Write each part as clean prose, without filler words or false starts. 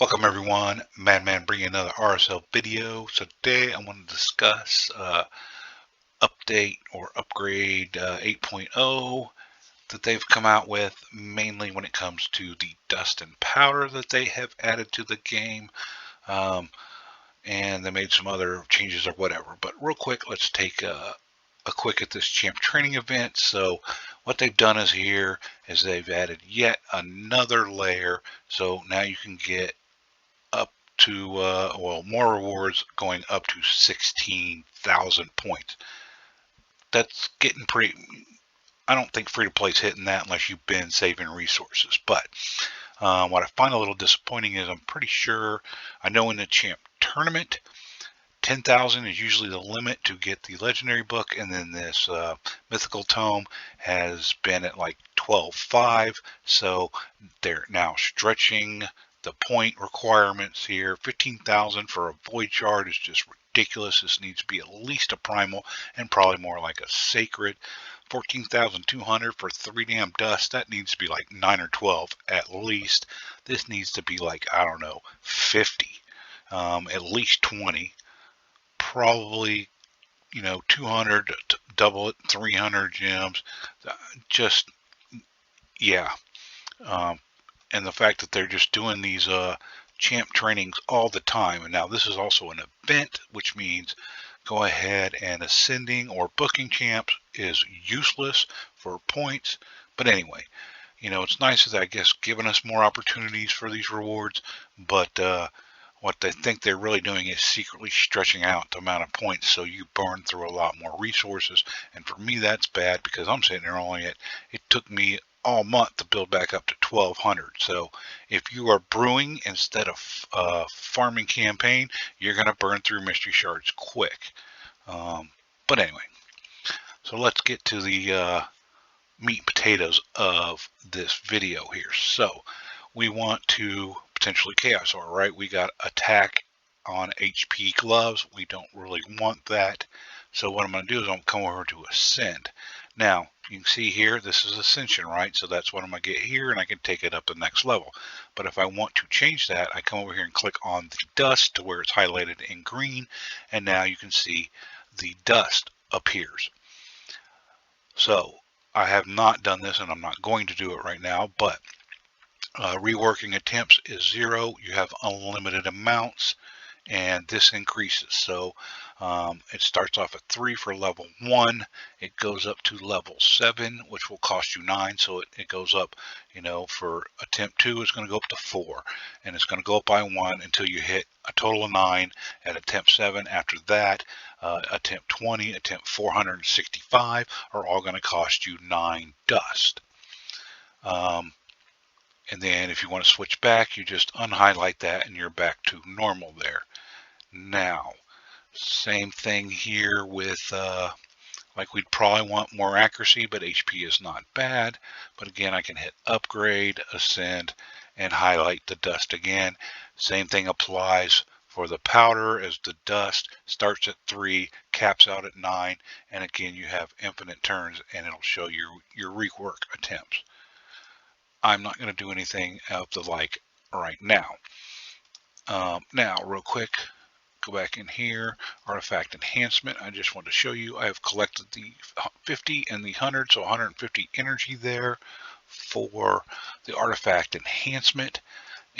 Welcome everyone, Madman bringing another RSL video. So today I want to discuss update or upgrade 8.0 that they've come out with, mainly when it comes to the dust and powder that they have added to the game. And they made some other changes or whatever. But real quick, let's take a quick at this champ training event. So what they've done is here is they've added yet another layer. So now you can get up to more rewards going up to 16,000 points. That's getting pretty. I don't think free to play's hitting that unless you've been saving resources. But what I find a little disappointing is I'm pretty sure I know in the champ tournament 10,000 is usually the limit to get the legendary book, and then this mythical tome has been at like 12.5, so they're now stretching the point requirements here. 15,000 for a void shard is just ridiculous. This needs to be at least a primal and probably more like a sacred. 14,200 for 3 damn dust, that needs to be like 9 or 12 at least. This needs to be like, I don't know, 50, at least 20. Probably, 200 to double it, 300 gems. Just, yeah. Um, and the fact that they're just doing these champ trainings all the time. And now this is also an event, which means go ahead and ascending or booking champs is useless for points. But anyway, it's nice that I guess giving us more opportunities for these rewards, but what they think they're really doing is secretly stretching out the amount of points so you burn through a lot more resources. And for me, that's bad because I'm sitting there only it took me all month to build back up to 1,200. So if you are brewing instead of farming campaign, you're going to burn through mystery shards quick. But anyway, so let's get to the meat and potatoes of this video here. So we want to potentially chaos R, right? We got attack on HP gloves. We don't really want that. So what I'm going to do is I'm going to come over to ascend. Now you can see here, this is ascension, right? So that's what I'm going to get here, and I can take it up the next level. But if I want to change that, I come over here and click on the dust to where it's highlighted in green, and now you can see the dust appears. So I have not done this, and I'm not going to do it right now, but reworking attempts is 0. You have unlimited amounts, and this increases. So it starts off at 3 for level 1. It goes up to level 7, which will cost you 9. So it goes up, for attempt 2, it's going to go up to 4. And it's going to go up by 1 until you hit a total of 9 at attempt 7. After that, attempt 20, attempt 465 are all going to cost you 9 dust. And then if you want to switch back, you just unhighlight that and you're back to normal there. Now, same thing here with, like we'd probably want more accuracy, but HP is not bad. But again, I can hit upgrade, ascend, and highlight the dust again. Same thing applies for the powder as the dust starts at 3, caps out at 9, and again, you have infinite turns and it'll show your rework attempts. I'm not going to do anything of the like right now. Now, real quick, go back in here, artifact enhancement. I just want to show you I have collected the 50 and the 100, so 150 energy there for the artifact enhancement.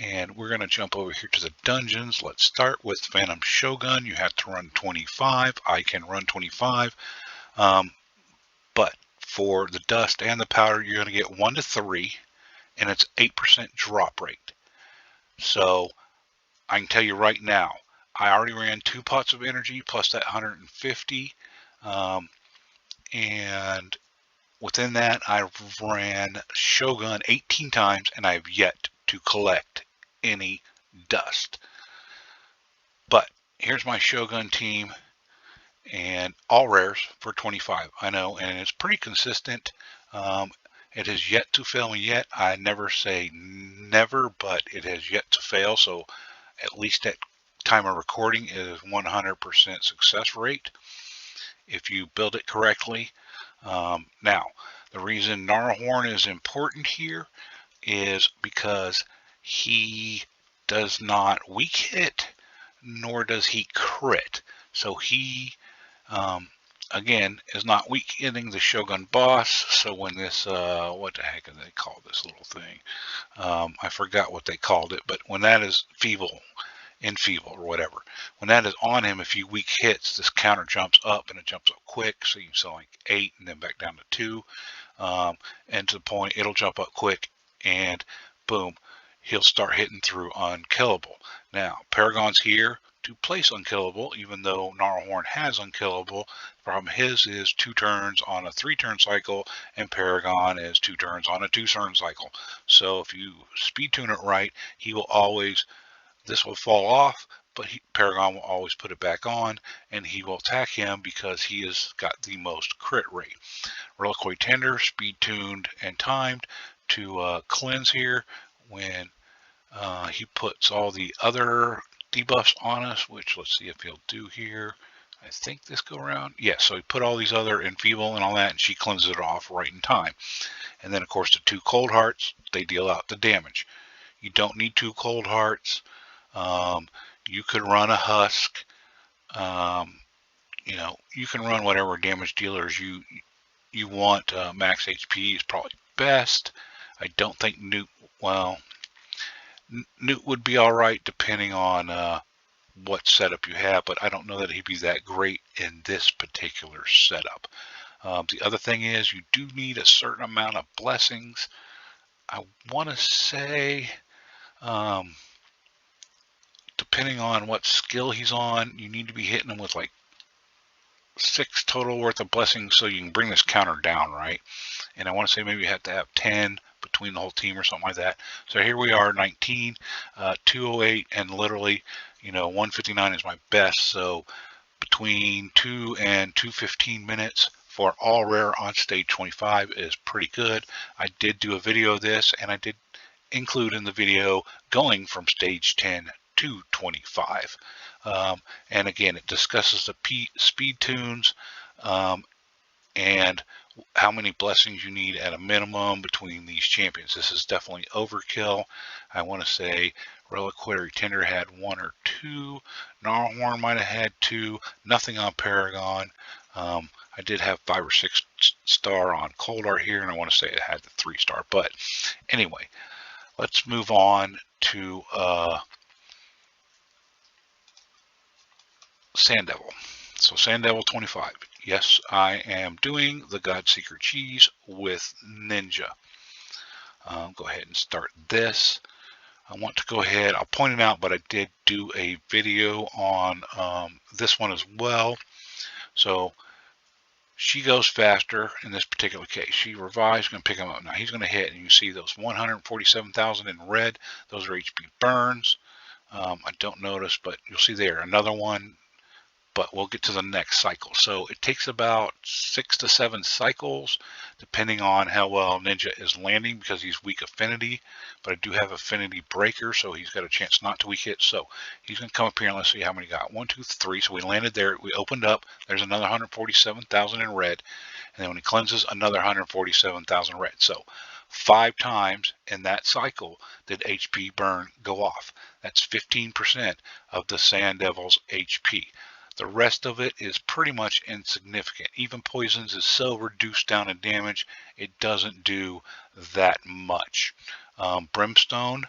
And we're going to jump over here to the dungeons. Let's start with Phantom Shogun. You have to run 25. I can run 25. But for the dust and the powder, you're going to get 1 to 3. And it's 8% drop rate. So I can tell you right now, I already ran 2 pots of energy plus that 150. And within that, I ran Shogun 18 times and I've yet to collect any dust. But here's my Shogun team and all rares for 25. I know, and it's pretty consistent. It has yet to fail me yet. I never say never, but it has yet to fail. So at least at time of recording it is 100% success rate if you build it correctly. Now, the reason Gnarlhorn is important here is because he does not weak hit, nor does he crit. So he, again, is not weak hitting the Shogun boss. So when this, what the heck do they call this little thing? I forgot what they called it, but when that is enfeeble or whatever, when that is on him, if he weak hits, this counter jumps up and it jumps up quick. So you can sell like 8 and then back down to 2. And to the point, it'll jump up quick and boom, he'll start hitting through unkillable. Now, Paragon's here to place unkillable, even though Gnarlhorn has unkillable. The problem his is 2 turns on a 3-turn cycle, and Paragon is 2 turns on a 2-turn cycle. So if you speed tune it right, he will always, this will fall off, but Paragon will always put it back on, and he will attack him because he has got the most crit rate. Reliquary Tender, speed tuned and timed to cleanse here when he puts all the other debuffs on us, which let's see if he'll do here. I think this go around. Yes, so he put all these other enfeeble and all that, and she cleanses it off right in time. And then, of course, the 2 cold hearts, they deal out the damage. You don't need 2 cold hearts. You could run a husk. You know, you can run whatever damage dealers you want. Max HP is probably best. I don't think Newt, well, Newt would be all right depending on what setup you have, but I don't know that he'd be that great in this particular setup. The other thing is you do need a certain amount of blessings. I want to say, depending on what skill he's on, you need to be hitting him with like 6 total worth of blessings so you can bring this counter down, right? And I want to say maybe you have to have 10 between the whole team or something like that. So here we are, 19, 208, and literally, you know, 159 is my best. So between 2 and 215 minutes for all rare on stage 25 is pretty good. I did do a video of this, and I did include in the video going from stage 10 to 25. And again, it discusses the speed tunes and how many blessings you need at a minimum between these champions. This is definitely overkill. I want to say Reliquary Tender had 1 or 2. Gnarlhorn might have had 2. Nothing on Paragon. I did have 5 or 6 star on Coldar here, and I want to say it had the 3-star. But anyway, let's move on to Sand Devil. So Sand Devil 25. Yes, I am doing the Godseeker cheese with Ninja. Go ahead and start this. I want to go ahead, I'll point it out, but I did do a video on this one as well. So she goes faster in this particular case. She revives, going to pick him up. Now he's going to hit, and you see those 147,000 in red. Those are HP burns. I don't notice, but you'll see there another one. But we'll get to the next cycle. So it takes about 6 to 7 cycles, depending on how well Ninja is landing, because he's weak affinity. But I do have affinity breaker, so he's got a chance not to weak hit. So he's going to come up here and let's see how many got. 1, 2, 3. So we landed there. We opened up. There's another 147,000 in red. And then when he cleanses, another 147,000 red. So 5 times in that cycle did HP burn go off. That's 15% of the Sand Devil's HP. The rest of it is pretty much insignificant. Even poisons is so reduced down in damage, it doesn't do that much. Brimstone,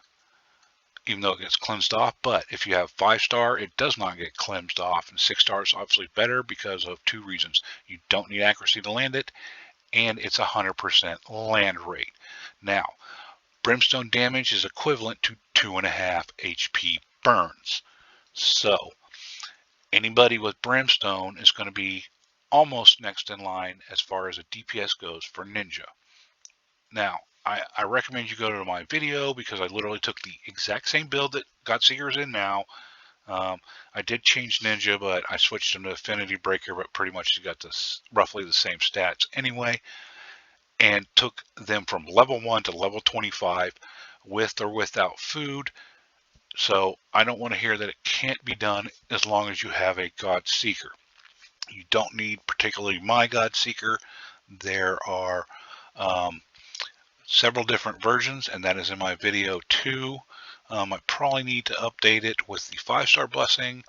even though it gets cleansed off, but if you have 5-star, it does not get cleansed off, and 6-star is obviously better because of 2 reasons. You don't need accuracy to land it, and it's 100% land rate. Now, Brimstone damage is equivalent to 2.5 HP burns. So anybody with Brimstone is going to be almost next in line as far as a DPS goes for Ninja. Now, I recommend you go to my video because I literally took the exact same build that Godseeker is in now. I did change Ninja, but I switched him to Affinity Breaker, but pretty much got this roughly the same stats anyway, and took them from level 1 to level 25 with or without food. So I don't want to hear that it can't be done as long as you have a Godseeker. You don't need particularly my Godseeker. There are several different versions, and that is in my video too. I probably need to update it with the 5-star blessing.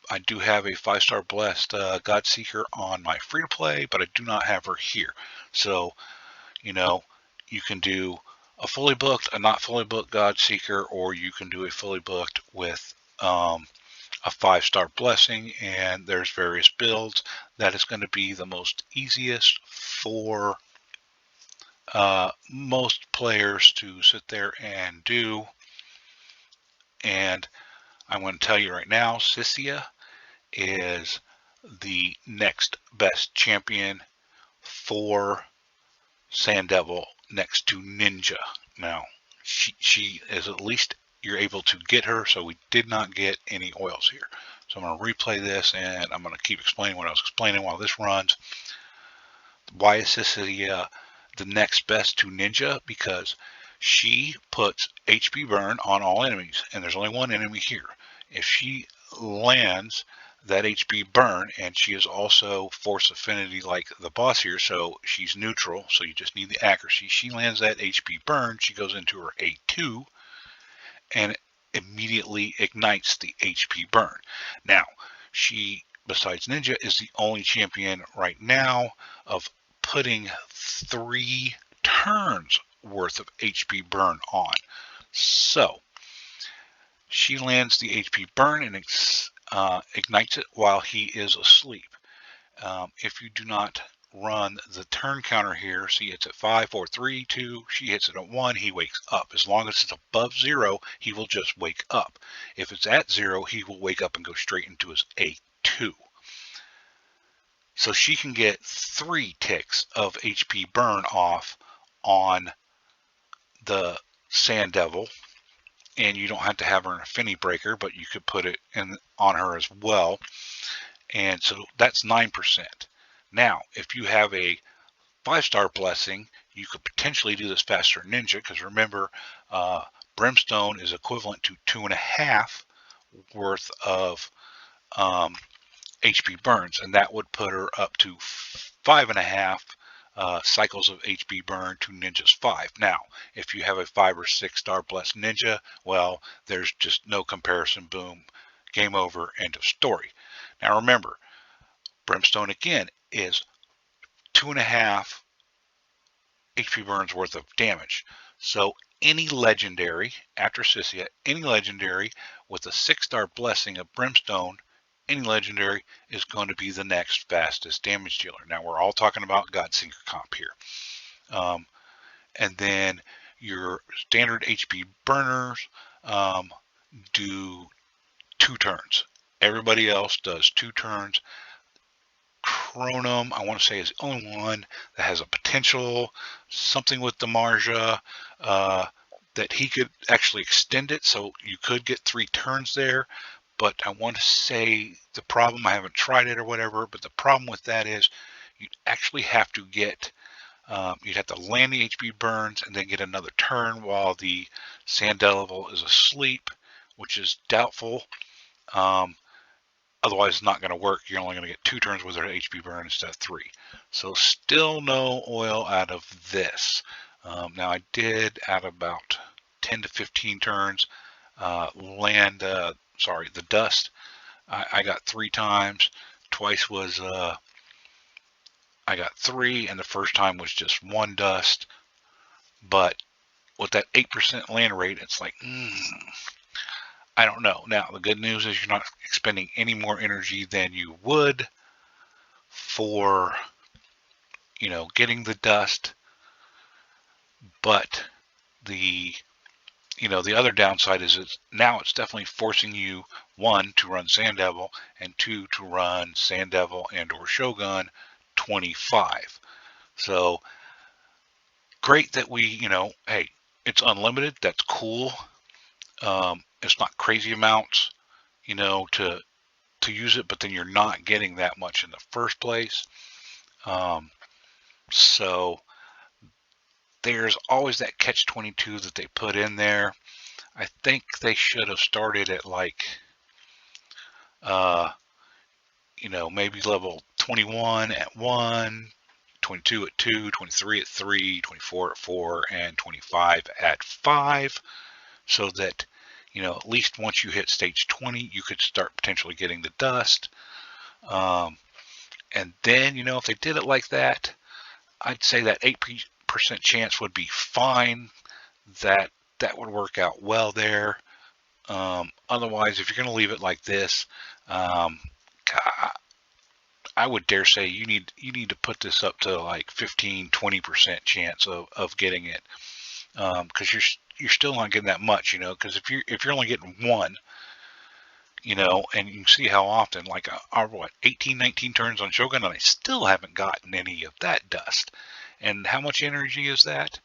I do have a 5-star blessed Godseeker on my free-to-play, but I do not have her here. So, you know, you can do a fully booked, a not fully booked Godseeker, or you can do a fully booked with a 5-star blessing, and there's various builds. That is going to be the most easiest for most players to sit there and do. And I'm going to tell you right now, Sissia is the next best champion for Sand Devil next to Ninja. Now, she is, at least you're able to get her, so we did not get any oils here. So I'm going to replay this, and I'm going to keep explaining what I was explaining while this runs. Why is Sissia the next best to Ninja? Because she puts HP burn on all enemies, and there's only one enemy here. If she lands that HP burn, and she is also force affinity like the boss here, so she's neutral, so you just need the accuracy. She lands that HP burn, she goes into her A2 and immediately ignites the HP burn. Now, she, besides Ninja, is the only champion right now of putting 3 turns worth of HP burn on. So she lands the HP burn and ignites it while he is asleep. If you do not run the turn counter here, see it's at 5, 4, 3, 2, she hits it at 1, he wakes up. As long as it's above 0, he will just wake up. If it's at 0, he will wake up and go straight into his A2. So she can get 3 ticks of HP burn off on the Sand Devil, and you don't have to have her in Affinity Breaker, but you could put it in on her as well. And so that's 9%. Now, if you have a 5-star blessing, you could potentially do this faster than Ninja, because remember, Brimstone is equivalent to 2.5 worth of HP burns, and that would put her up to 5.5 cycles of HP burn to Ninja's 5. Now, if you have a 5 or 6-star blessed Ninja, well, there's just no comparison. Boom, game over, end of story. Now remember, Brimstone again is 2.5 HP burns worth of damage. So any legendary, after Sissia, any legendary with a 6-star blessing of Brimstone, any legendary is going to be the next fastest damage dealer. Now we're all talking about Godseeker comp here. And then your standard HP burners do 2 turns. Everybody else does 2 turns. Chronum, I want to say, is the only one that has a potential, something with the Marja, that he could actually extend it, so you could get 3 turns there. But I want to say the problem, I haven't tried it or whatever, but the problem with that is you'd actually have to get, you'd have to land the HP burns and then get another turn while the Sand Devil is asleep, which is doubtful. Otherwise, it's not going to work. You're only going to get 2 turns with her HP burn instead of 3. So still no oil out of this. Now I did at about 10 to 15 turns land, the dust. I got 3 times. Twice was, I got 3, and the first time was just 1 dust. But with that 8% land rate, it's like, I don't know. Now, the good news is you're not expending any more energy than you would for, getting the dust. But the other downside is now it's definitely forcing you, 1, to run Sand Devil, and 2, to run Sand Devil and or Shogun 25. So great that we, hey, it's unlimited. That's cool. It's not crazy amounts, to use it, but then you're not getting that much in the first place. So there's always that catch-22 that they put in there. I think they should have started at like, maybe level 21 at 1, 22 at 2, 23 at 3, 24 at 4, and 25 at 5, so that At least once you hit stage 20, you could start potentially getting the dust. And then, if they did it like that, I'd say that 8% chance would be fine. That would work out well there. Otherwise, if you're going to leave it like this, I would dare say you need to put this up to like 15-20% chance of getting it, because you're still not getting that much, because if you're only getting one, and you can see how often, like our 18, 19 turns on Shogun, and I still haven't gotten any of that dust. And how much energy is that?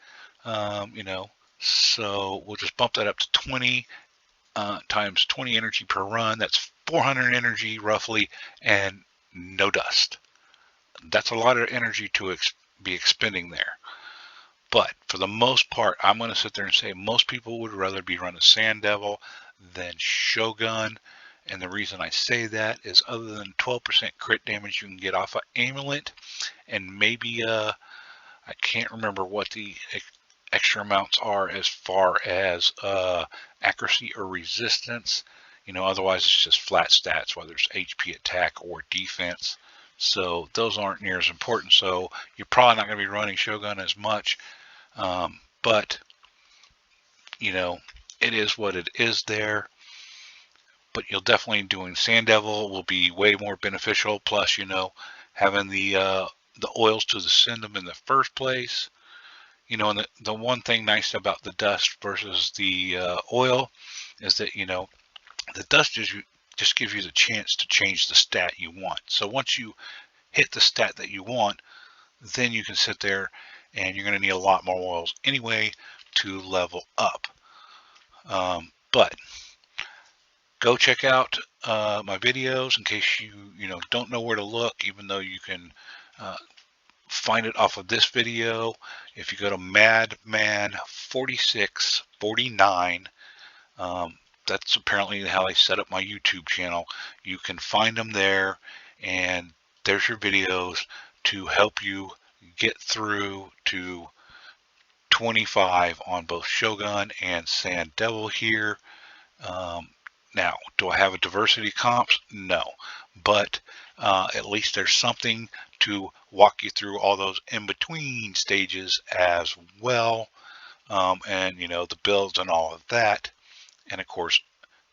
So we'll just bump that up to 20 times 20 energy per run. That's 400 energy roughly, and no dust. That's a lot of energy to be expending there. But for the most part, I'm going to sit there and say most people would rather be running Sand Devil than Shogun. And the reason I say that is, other than 12% crit damage you can get off of Amulet, and maybe I can't remember what the extra amounts are as far as accuracy or resistance. Otherwise it's just flat stats, whether it's HP, attack, or defense. So those aren't near as important. So you're probably not going to be running Shogun as much. But it is what it is there. But you'll definitely doing Sand Devil will be way more beneficial. Plus, having the oils to send them in the first place. And the one thing nice about the dust versus the oil is that the dust just gives you the chance to change the stat you want. So once you hit the stat that you want, then you can sit there, and you're going to need a lot more oils anyway to level up. But go check out my videos in case you don't know where to look, even though you can find it off of this video. If you go to Madman4649, that's apparently how I set up my YouTube channel. You can find them there, and there's your videos to help you get through to 25 on both Shogun and Sand Devil here. Now, do I have a diversity comps? No, but at least there's something to walk you through all those in-between stages as well, and the builds and all of that. And of course,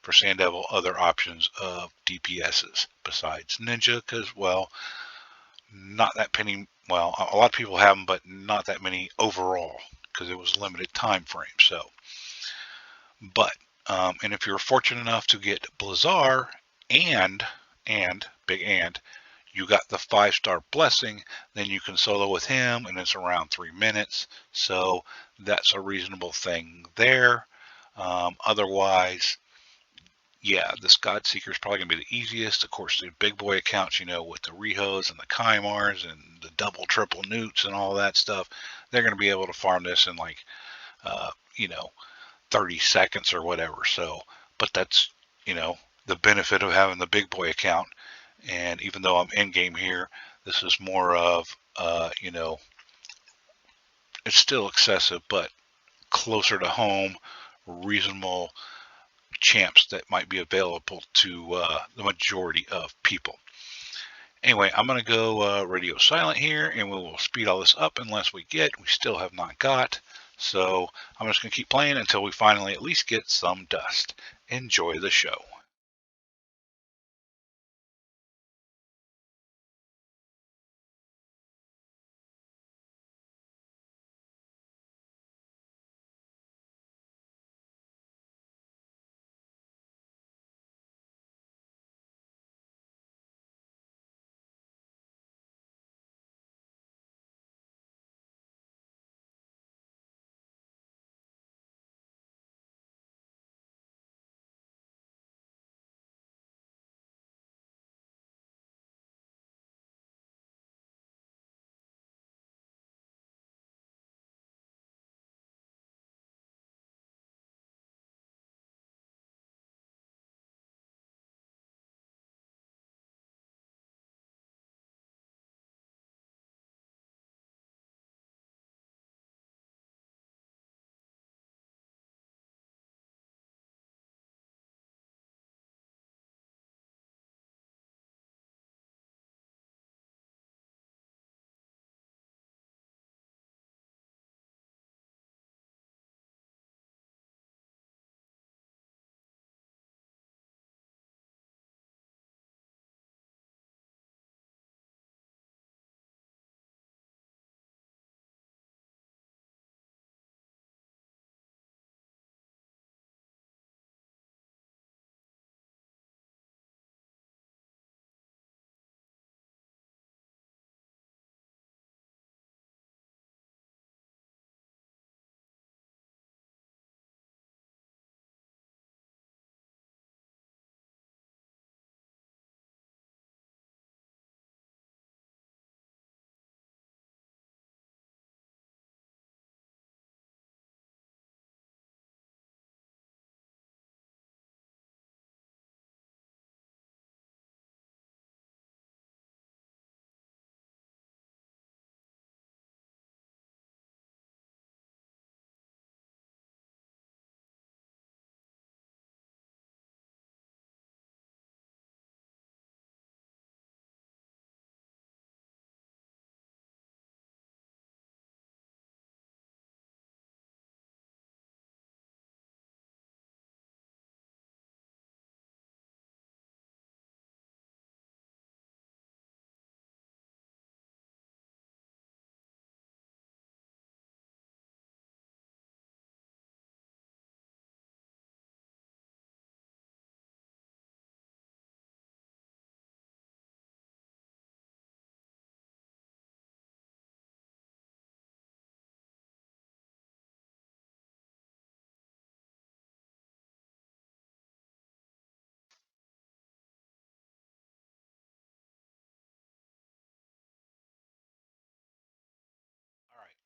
for Sand Devil, other options of DPSs besides Ninja, because, well, not that many. Well, a lot of people have them, but not that many overall, because it was a limited time frame. So, but and if you're fortunate enough to get Blizzard and big and you got the 5-star blessing, then you can solo with him, and it's around 3 minutes. So that's a reasonable thing there. Otherwise, yeah, this God Seeker is probably going to be the easiest. Of course, the big boy accounts, with the Rihos and the Kaimars and the double, triple newts and all that stuff, they're going to be able to farm this in like, 30 seconds or whatever. So, but that's, the benefit of having the big boy account. And even though I'm in game here, this is more of, it's still excessive, but closer to home, reasonable champs that might be available to the majority of people. Anyway, I'm going to go radio silent here, and we will speed all this up unless we still have not got. So I'm just going to keep playing until we finally at least get some dust. Enjoy the show.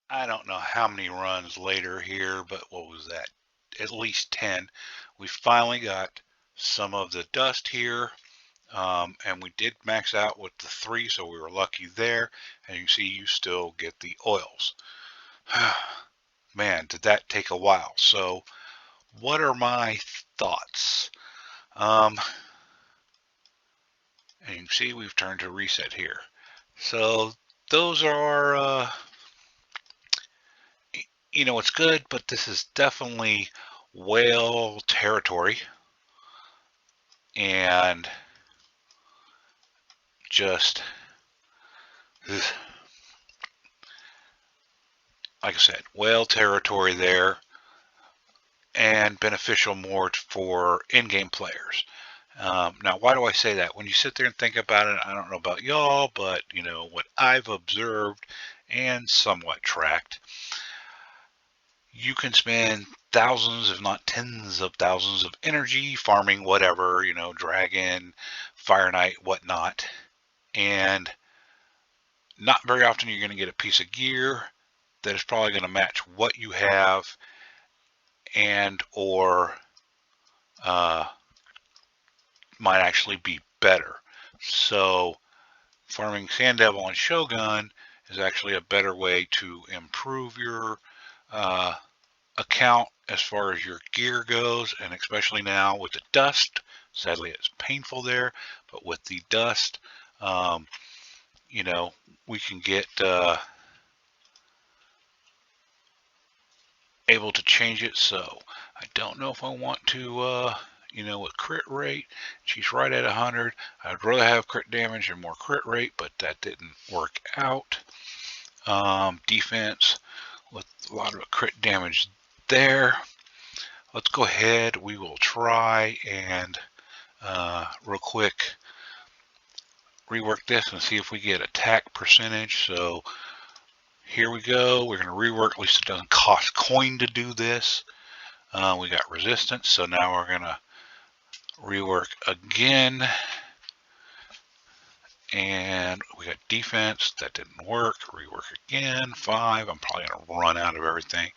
I don't know how many runs later here, but what was that? At least 10. We finally got some of the dust here. And we did max out with the 3, so we were lucky there. And you see you still get the oils. Man, did that take a while. So what are my thoughts? And you can see we've turned to reset here. So those are, it's good, but this is definitely whale territory. And just, like I said, whale territory there, and beneficial more for in-game players. Now, why do I say that? When you sit there and think about it, I don't know about y'all, but what I've observed and somewhat tracked, you can spend thousands, if not tens of thousands of energy farming whatever, dragon, fire knight, whatnot, and not very often you're going to get a piece of gear that is probably going to match what you have and or might actually be better. So farming Sand Devil and Shogun is actually a better way to improve your account as far as your gear goes, and especially now with the dust. Sadly, it's painful there, but with the dust, we can get able to change it. So I don't know if I want to, with crit rate, she's right at 100. I'd rather have crit damage and more crit rate, but that didn't work out. Defense with a lot of crit damage there. Let's go ahead. We will try and real quick rework this and see if we get attack percentage. So here we go. We're going to rework. At least it doesn't cost coin to do this. We got resistance, so now we're going to rework again. And we got defense. That didn't work. Rework again. 5. I'm probably going to run out of everything.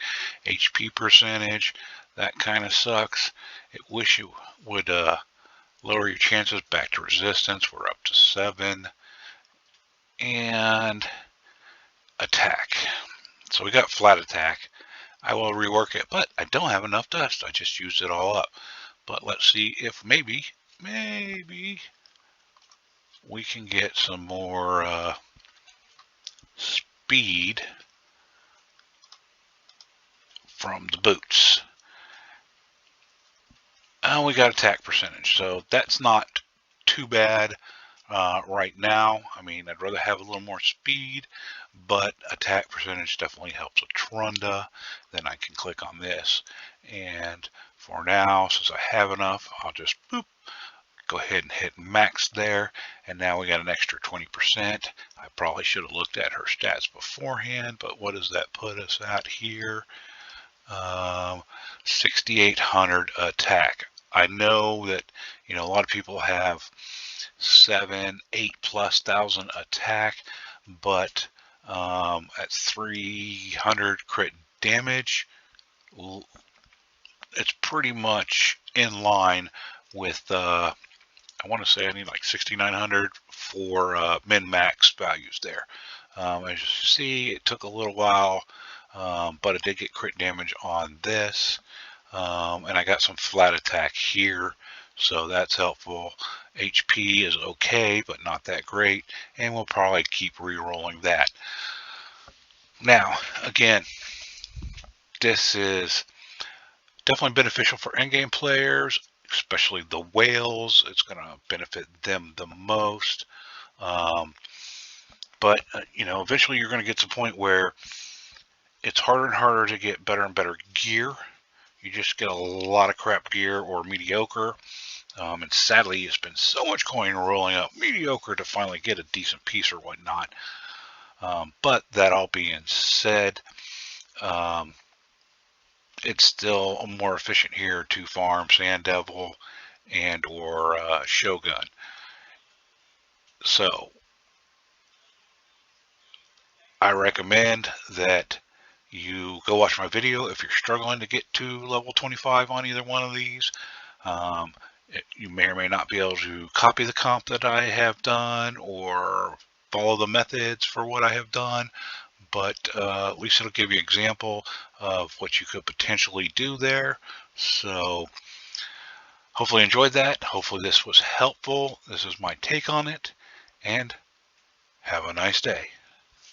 HP percentage. That kind of sucks. It wish you would lower your chances back to resistance. We're up to 7. And attack. So we got flat attack. I will rework it, but I don't have enough dust. I just used it all up. But let's see if maybe we can get some more speed from the boots. And we got attack percentage, so that's not too bad right now. I mean, I'd rather have a little more speed, but attack percentage definitely helps with Trunda. Then I can click on this, and for now, since I have enough, I'll just boop, go ahead and hit max there, and now we got an extra 20%. I probably should have looked at her stats beforehand, but what does that put us at here? 6,800 attack. I know that a lot of people have 7, 8+ thousand attack, but at 300 crit damage, it's pretty much in line with I want to say I need like 6,900 for min-max values there. As you see, it took a little while, but I did get crit damage on this, and I got some flat attack here, so that's helpful. HP is okay, but not that great, and we'll probably keep re-rolling that. Now, again, this is definitely beneficial for endgame players, especially the whales. It's going to benefit them the most. But eventually you're going to get to a point where it's harder and harder to get better and better gear. You just get a lot of crap gear or mediocre. And sadly, it's been so much coin rolling up mediocre to finally get a decent piece or whatnot. But that all being said, it's still more efficient here to farm Sand Devil and or Shogun. So I recommend that you go watch my video if you're struggling to get to level 25 on either one of these. You may or may not be able to copy the comp that I have done or follow the methods for what I have done, but at least it'll give you an example of what you could potentially do there. So hopefully you enjoyed that. Hopefully this was helpful. This is my take on it, and have a nice day.